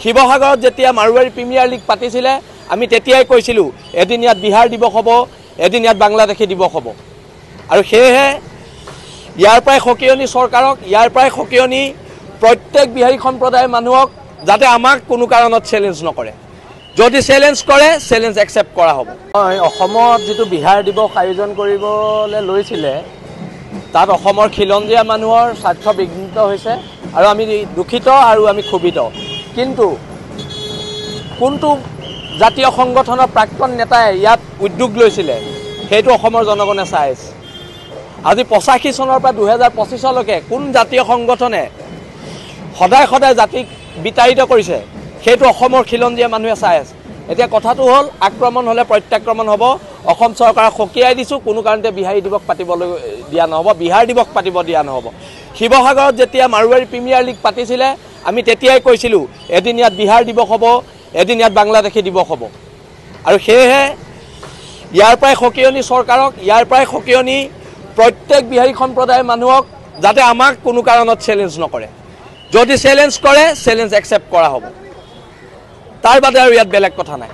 শিৱসাগৰত যেতিয়া Marwari premier league পাতিছিলে আমি তেতিয়াই কৈছিলোঁ এদিন ইয়াত বিহাৰ দিৱস হ'ব, এদিন ইয়াত বাংলাদেশী দিৱস হ'ব। আৰু সেয়েহে ইয়াৰ পৰাই সকিয়নি চৰকাৰক, ইয়াৰ পৰাই সকিয়নি প্ৰত্যেক বিহাৰী সম্প্ৰদায়ৰ মানুহক যাতে আমাক কোনো কাৰণত চেলেঞ্জ নকৰে। যদি চেলেঞ্জ কৰে চেলেঞ্জ একচেপ্ট কৰা হ'ব। অসমত যিটো বিহাৰ দিৱস আয়োজন কৰিবলৈ লৈছিলে তাত অসমৰ খিলঞ্জীয়া মানুহৰ স্বাৰ্থ বিঘ্নিত হৈছে আৰু আমি দুখিত আৰু আমি ক্ষোভিত। কিন্তু কোনটো জাতীয় সংগঠনৰ প্ৰাক্তন নেতাই ইয়াত উদ্যোগ লৈছিলে সেইটো অসমৰ জনগণে চাই আছে। আজি 85 চনৰ পৰা 2025লৈকে কোন জাতীয় সংগঠনে সদায় সদায় জাতিক বিতাড়িত কৰিছে সেইটো অসমৰ খিলঞ্জীয়া মানুহে চাই আছে। এতিয়া কথাটো হ'ল আক্ৰমণ হ'লে প্ৰত্যাক্ৰমণ হ'ব। অসম চৰকাৰক সকীয়াই দিছোঁ, কোনো কাৰণতে বিহাৰী দিৱস পাতিবলৈ দিয়া নহ'ব, বিহাৰ দিৱস পাতিব দিয়া নহ'ব। শিৱসাগৰত যেতিয়া মাৰোৱাৰী প্ৰিমিয়াৰ লীগ পাতিছিলে আমি তেতিয়াই কৈছিলোঁ এদিন ইয়াত বিহাৰ দিৱস হ'ব, এদিন ইয়াত বাংলাদেশী দিৱস হ'ব। আৰু সেয়েহে ইয়াৰ পৰাই সকিয়নি চৰকাৰক, ইয়াৰ পৰাই সকিয়নি প্ৰত্যেক বিহাৰী সম্প্ৰদায়ৰ মানুহক যাতে আমাক কোনো কাৰণত চেলেঞ্জ নকৰে। যদি চেলেঞ্জ কৰে চেলেঞ্জ একচেপ্ট কৰা হ'ব, তাৰ বাদে আৰু ইয়াত বেলেগ কথা নাই।